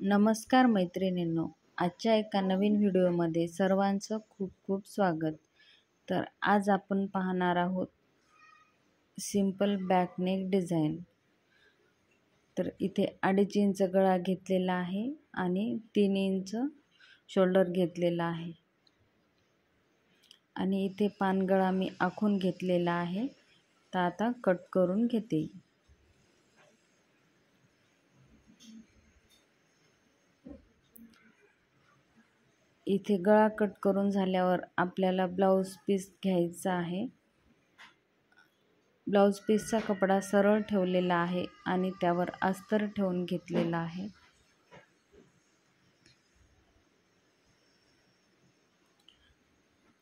नमस्कार मैत्रिणींनो, आजच्या एका नवीन व्हिडिओमध्ये सर्वांचं खूप खूप स्वागत. तर आज आपण पाहणार आहोत सिंपल बॅकनेक डिझाईन. तर इथे 2.5 इंच गळा घेतलेला आहे आणि 3 इंच शोल्डर घेतलेला आहे आणि इथे पानगळा मी आखून घेतलेला आहे. तर आता कट करून घेते. इथे गळा कट करून झाल्यावर आपल्याला ब्लाऊज पीस घ्यायचा आहे. ब्लाऊज पीसचा कपडा सरळ ठेवलेला आहे आणि त्यावर अस्तर ठेवून घेतलेला आहे.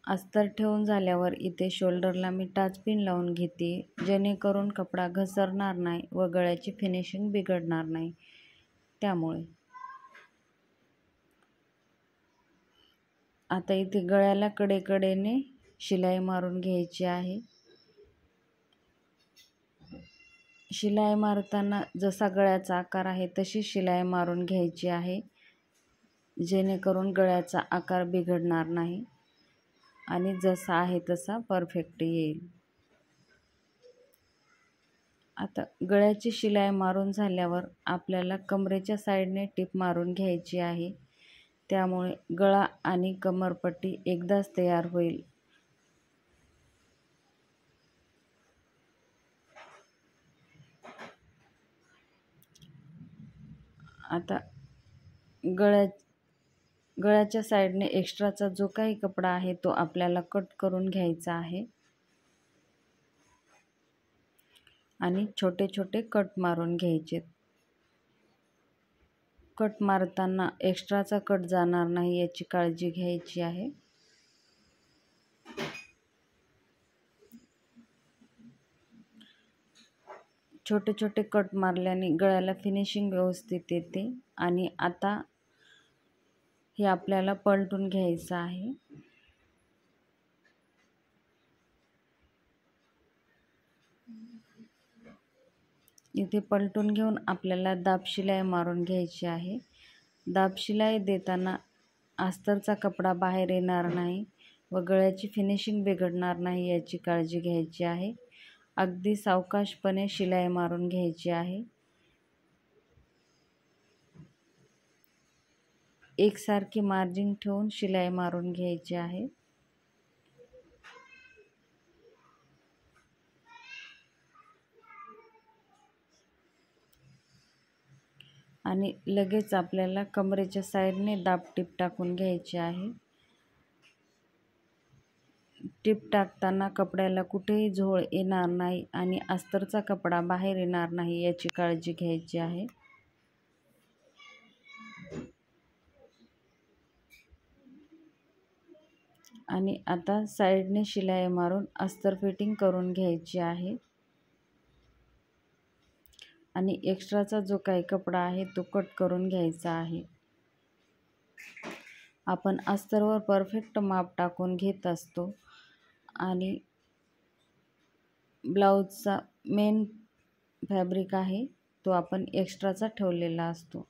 अस्तर ठेवून झाल्यावर इथे शोल्डरला मी टाचपिन लावून घेते, जेणेकरून कपडा घसरणार नाही व गळ्याची फिनिशिंग बिघडणार नाही. त्यामुळे आता इथे गळ्याला कडेकडेने शिलाई मारून घ्यायची आहे. शिलाई मारताना जसा गळ्याचा आकार आहे तशी शिलाई मारून घ्यायची आहे, जेणेकरून गळ्याचा आकार बिघडणार नाही आणि जसा आहे तसा परफेक्ट येईल. आता गळ्याची शिलाई मारून झाल्यावर आपल्याला कमरेच्या साईडने टिप मारून घ्यायची आहे. त्यामुळे गळा आणि कमरपट्टी एकदाच तयार होईल. आता गळ्याच्या साईडने एक्स्ट्राचा जो काही कपडा आहे तो आपल्याला कट करून घ्यायचा आहे आणि छोटे छोटे कट मारून घ्यायचे. कट मारताना एक्स्ट्राचा कट जाणार नाही याची काळजी घ्यायची आहे. छोटे छोटे कट मारल्याने गळ्याला फिनिशिंग व्यवस्थित येते. आणि आता हे आपल्याला पलटून घ्यायचं आहे. इथे पलटून घेऊन आपल्याला दाब शिलाई मारून घ्यायची आहे. दाब शिलाई देताना अस्तरचा कपडा बाहेर येणार नाही व गळ्याची फिनिशिंग बिघडणार नाही याची काळजी घ्यायची आहे. अगदी सावकाशपणे शिलाई मारून घ्यायची आहे. एकसारखी मार्जिन ठेवून शिलाई मारून घ्यायची आहे. आणि लगेच आपल्याला कमरेच्या साईडने दाब टिप टाकून घ्यायची आहे. टिप टाकताना कपड्याला कुठेही झोळ येणार नाही आणि अस्तरचा कपडा बाहेर येणार नाही याची काळजी घ्यायची आहे. आणि आता साईडने शिलाई मारून अस्तर फिटिंग करून घ्यायची आहे. आणि एक्स्ट्राचा जो काही कपडा आहे तो कट करून घ्यायचा आहे. आपण अस्तरवर परफेक्ट माप टाकून घेत असतो आणि ब्लाऊजचा मेन फॅब्रिक आहे तो आपण एक्स्ट्राचा ठेवलेला असतो.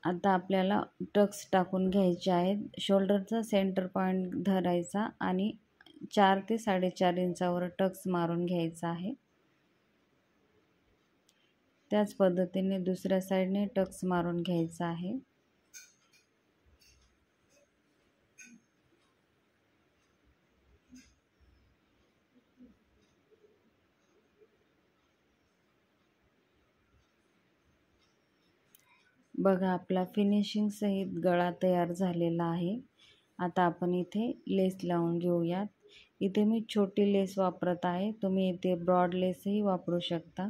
आता आपल्याला टक्स टाकून घ्यायचे आहेत. शोल्डरचा सेंटर पॉईंट धरायचा आणि 4 ते 4.5 इंचावर टक्स मारून घ्यायचा आहे. त्याच पद्धतीने दुसऱ्या साईडने टक्स मारून घ्यायचा आहे. बघा, आपला फिनिशिंग सहित गळा तयार झालेला आहे. आता आपण इथे लेस लावून घेऊयात. इथे मी छोटी लेस वापरत आहे, तुम्ही इथे ब्रॉड लेसही वापरू शकता.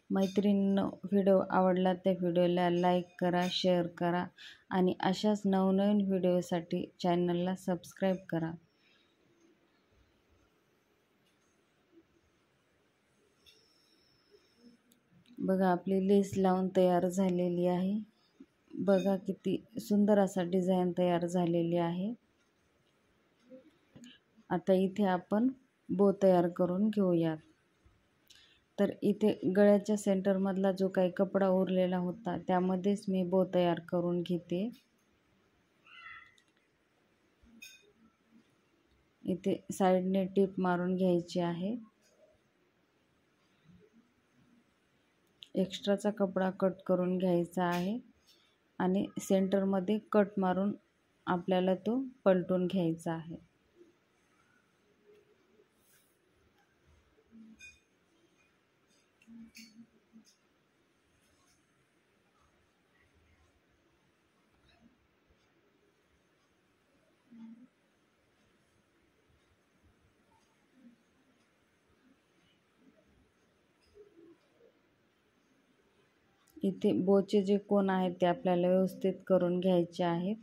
मैत्रिणींनो, व्हिडिओ आवडला त्या व्हिडिओला लाईक करा, शेअर करा आणि अशाच नवनवीन व्हिडिओसाठी चॅनलला सबस्क्राईब करा. बघा, आपली लेस लावून तयार झालेली आहे. बघा किती सुंदर असा डिझाईन तयार झालेली आहे. आता इथे आपण बो तयार करून घेऊयात. तर इथे गळ्याच्या सेंटरमधला जो काही कपडा उरलेला होता त्यामध्येच मी बो तयार करून घेते. इथे साईडने टिप मारून घ्यायची आहे. एक्स्ट्राचा कपडा कट करून घ्यायचा आहे आणि सेंटरमध्ये कट मारून आपल्याला तो पलटून घ्यायचा आहे. इथे बोचे जे कोण आहेत ते आपल्याला व्यवस्थित करून घ्यायचे आहेत.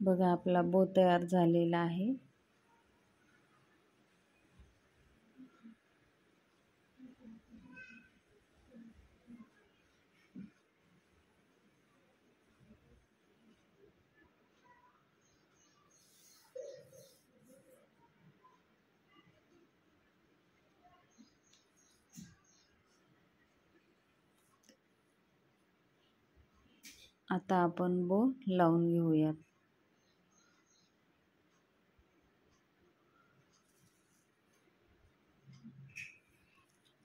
बघा, आपला बो तयार झालेला आहे. आता आपण बो लावून घेऊयात.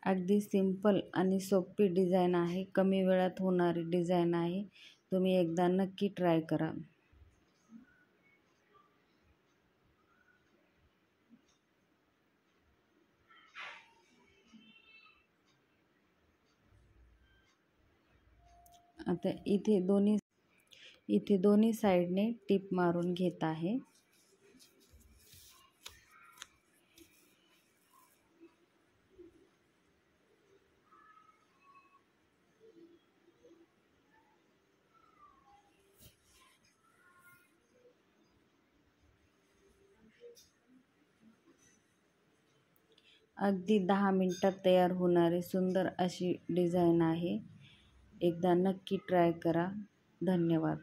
अगदी सिंपल आणि सोपी डिझाईन आहे. कमी वेळात होणारी डिझाईन आहे. तुम्ही एकदा नक्की ट्राय करा. आता इथे दोन्ही साईडने टिप मारून घेत आहे. अगदी 10 मिनिटात तयार होणारी सुंदर अशी डिझाईन आहे. एकदा नक्की ट्राय करा. धन्यवाद.